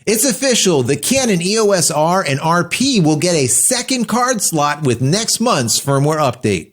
It's official. The Canon EOS R and RP will get a second card slot with next month's firmware update.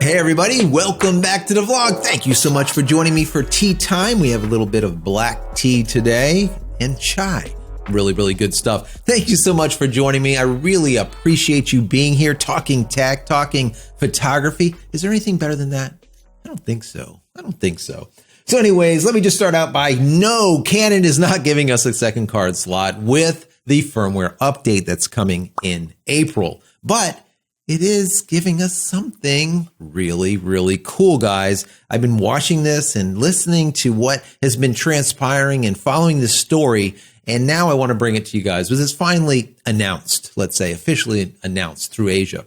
Hey everybody, welcome back to the vlog. Thank you so much for joining me for tea time. We have a little bit of black tea today and chai. Really good stuff. Thank you so much for joining me. I really appreciate you being here, talking tech, talking photography. Is there anything better than that? I don't think so. So anyways, let me just start out by no, Canon is not giving us a second card slot with the firmware update that's coming in April, but it is giving us something really cool, guys. I've been watching this and listening to what has been transpiring and following this story, and now I want to bring it to you guys because it's finally announced, let's say officially announced through Asia.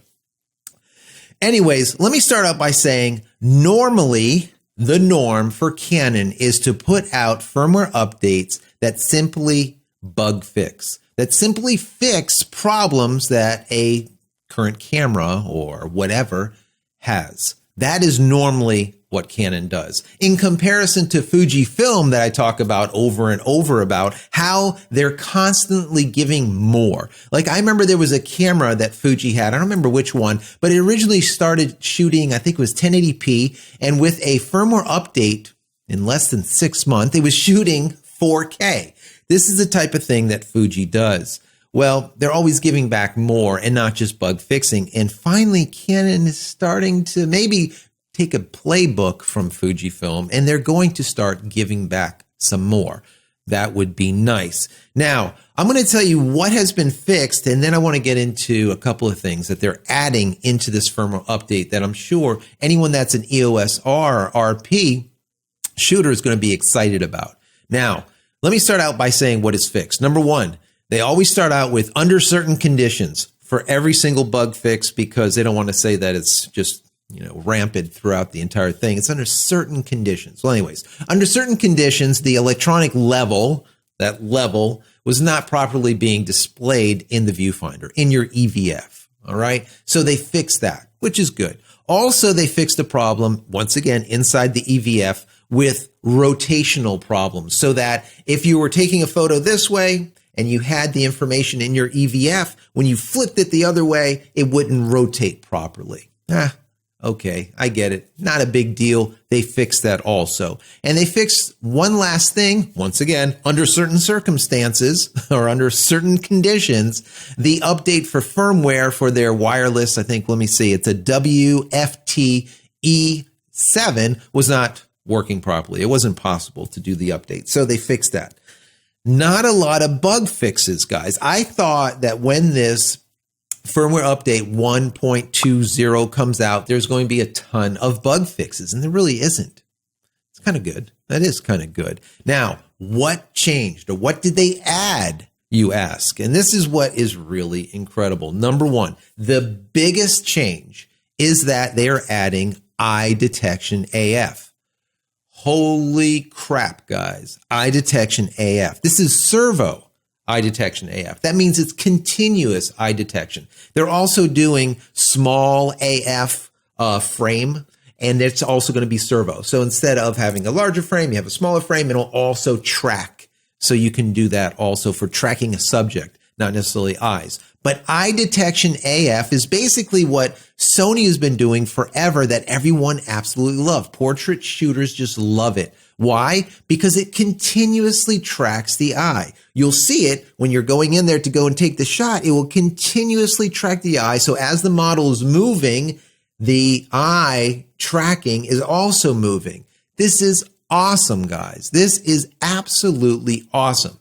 Anyways, let me start out by saying normally the norm for Canon is to put out firmware updates that simply bug fix, that simply fix problems that a current camera or whatever has. That is normally what Canon does. In comparison to FujiFilm that I talk about over and over about how they're constantly giving more. Like I remember there was a camera that Fuji had, I don't remember which one, but it originally started shooting, I think it was 1080p, and with a firmware update in less than 6 months, it was shooting 4K. This is the type of thing that Fuji does. Well, they're always giving back more and not just bug fixing. And finally, Canon is starting to maybe take a playbook from FujiFilm and they're going to start giving back some more. That would be nice. Now, I'm going to tell you what has been fixed, and then I want to get into a couple of things that they're adding into this firmware update that I'm sure anyone that's an EOS R or RP shooter is going to be excited about. Now, let me start out by saying what is fixed. Number one, they always start out with under certain conditions for every single bug fix because they don't want to say that it's just, rampant throughout the entire thing. It's under certain conditions. Well, anyways, under certain conditions, the electronic level, that level was not properly being displayed in the viewfinder, in your EVF. All right. So they fixed that, which is good. Also, they fixed the problem, once again, inside the EVF with rotational problems so that if you were taking a photo this way, and you had the information in your EVF, when you flipped it the other way, it wouldn't rotate properly. Okay, I get it. Not a big deal. They fixed that also. And they fixed one last thing, once again, under certain circumstances or under certain conditions, the update for firmware for their wireless, I think, let me see, it's a WFT E7 was not working properly. It wasn't possible to do the update. So they fixed that. Not a lot of bug fixes, guys. I thought that when this firmware update 1.20 comes out, there's going to be a ton of bug fixes, and there really isn't. It's kind of good. That is kind of good. Now, what changed or what did they add, you ask? And this is what is really incredible. Number one, the biggest change is that they are adding eye detection AF. Holy crap, guys. Eye detection AF. This is servo eye detection AF. That means it's continuous eye detection. They're also doing small AF frame, and it's also going to be servo. So instead of having a larger frame, you have a smaller frame. It'll also track. So you can do that also for tracking a subject, not necessarily eyes. But eye detection AF is basically what Sony has been doing forever that everyone absolutely loves. Portrait shooters just love it. Why? Because it continuously tracks the eye. You'll see it when you're going in there to go and take the shot. It will continuously track the eye. So as the model is moving, the eye tracking is also moving. This is awesome, guys. This is absolutely awesome.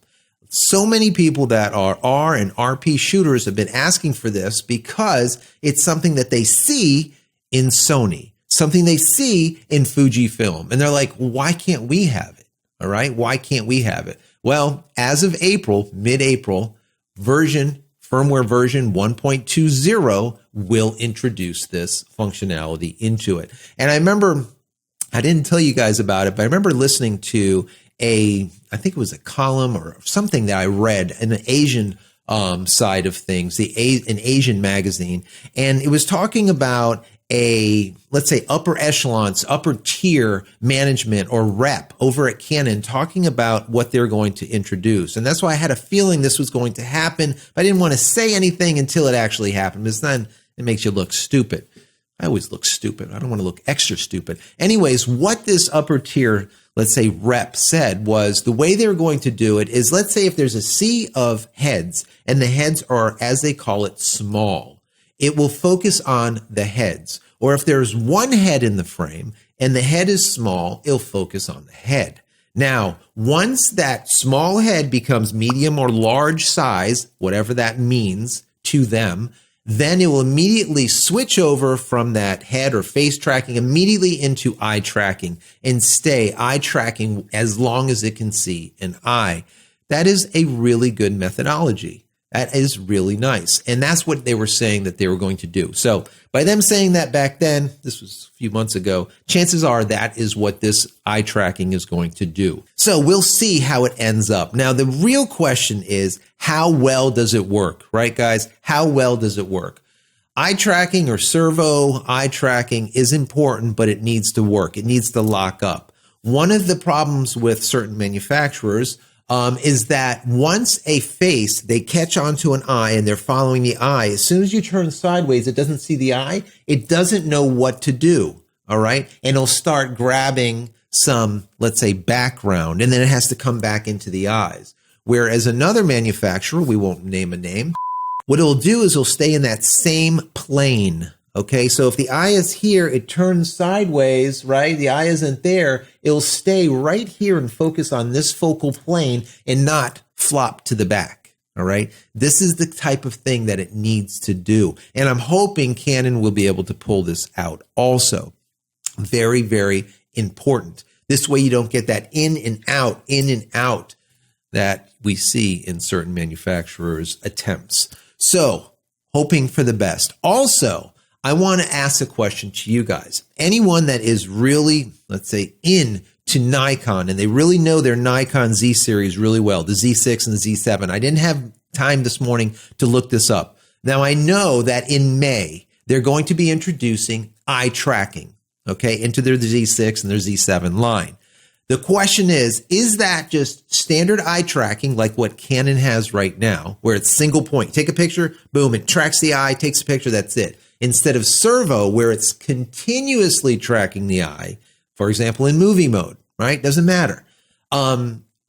So many people that are R and RP shooters have been asking for this because it's something that they see in Sony, something they see in Fujifilm. And they're like, why can't we have it? All right. Why can't we have it? Well, as of April, mid-April, firmware version 1.20 will introduce this functionality into it. And I remember, I didn't tell you guys about it, but I remember listening to I think it was a column or something that I read in the Asian side of things, an Asian magazine, and it was talking about let's say upper echelons, upper tier management or rep over at Canon talking about what they're going to introduce. And that's why I had a feeling this was going to happen. But I didn't want to say anything until it actually happened, because then it makes you look stupid. I always look stupid. I don't want to look extra stupid. Anyways, what this upper tier, let's say rep, said was the way they were going to do it is, let's say if there's a sea of heads and the heads are, as they call it, small, it will focus on the heads. Or if there's one head in the frame and the head is small, it'll focus on the head. Now, once that small head becomes medium or large size, whatever that means to them, then it will immediately switch over from that head or face tracking immediately into eye tracking and stay eye tracking as long as it can see an eye. That is a really good methodology. That is really nice. And that's what they were saying that they were going to do. So by them saying that back then, this was a few months ago, chances are that is what this eye tracking is going to do. So we'll see how it ends up. Now, the real question is, how well does it work, right, guys? How well does it work? Eye tracking or servo eye tracking is important, but it needs to work. It needs to lock up. One of the problems with certain manufacturers is that once a face, they catch onto an eye and they're following the eye, as soon as you turn sideways, it doesn't see the eye. It doesn't know what to do. All right. And it'll start grabbing some, let's say, background, and then it has to come back into the eyes. Whereas another manufacturer, we won't name a name, what it'll do is it'll stay in that same plane. Okay, so if the eye is here, it turns sideways, right? The eye isn't there. It'll stay right here and focus on this focal plane and not flop to the back. All right, this is the type of thing that it needs to do. And I'm hoping Canon will be able to pull this out also. Very, very important. This way you don't get that in and out that we see in certain manufacturers' attempts. So hoping for the best. Also, I want to ask a question to you guys. Anyone that is really, let's say, into Nikon and they really know their Nikon Z series really well, the Z6 and the Z7. I didn't have time this morning to look this up. Now, I know that in May, they're going to be introducing eye tracking, okay, into their Z6 and their Z7 line. The question is that just standard eye tracking like what Canon has right now, where it's single point? Take a picture, boom, it tracks the eye, takes a picture, that's it. Instead of servo, where it's continuously tracking the eye, for example, in movie mode, right? Doesn't matter.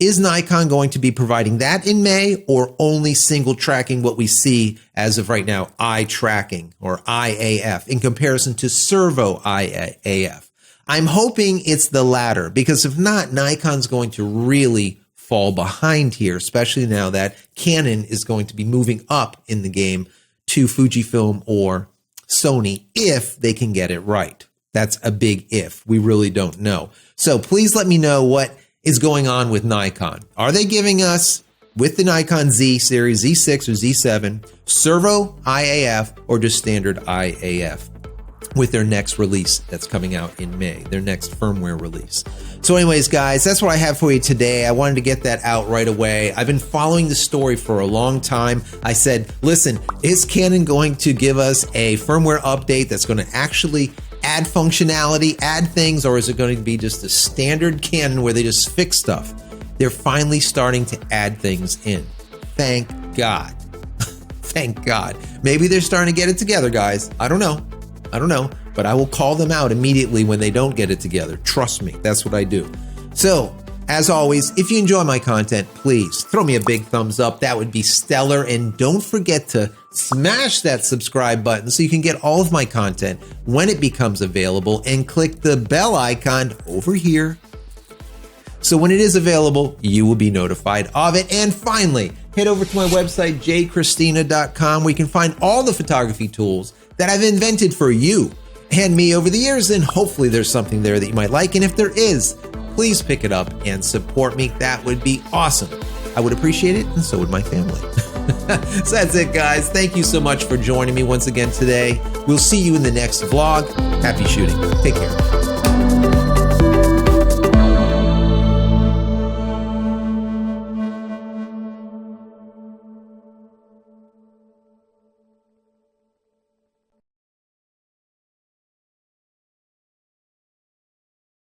Is Nikon going to be providing that in May, or only single tracking what we see as of right now, eye tracking or IAF in comparison to servo IAF? I'm hoping it's the latter, because if not, Nikon's going to really fall behind here, especially now that Canon is going to be moving up in the game to Fujifilm or Sony if they can get it right. That's a big if. We really don't know. So please let me know what is going on with Nikon. Are they giving us, with the Nikon Z series, Z6 or Z7, servo IAF or just standard IAF with their next release that's coming out in May, their next firmware release? So anyways, guys, that's what I have for you today. I wanted to get that out right away. I've been following the story for a long time. I said, listen, is Canon going to give us a firmware update that's going to actually add functionality, add things, or is it going to be just a standard Canon where they just fix stuff? They're finally starting to add things in. Thank God. Thank God. Maybe they're starting to get it together, guys. I don't know, but I will call them out immediately when they don't get it together. Trust me, that's what I do. So, as always, if you enjoy my content, please throw me a big thumbs up. That would be stellar. And don't forget to smash that subscribe button so you can get all of my content when it becomes available, and click the bell icon over here so when it is available, you will be notified of it. And finally, head over to my website, JCristina.com, where you can find all the photography tools that I've invented for you and me over the years, and hopefully there's something there that you might like. And if there is, please pick it up and support me. That would be awesome. I would appreciate it, and so would my family. So that's it, guys. Thank you so much for joining me once again today. We'll see you in the next vlog. Happy shooting. Take care.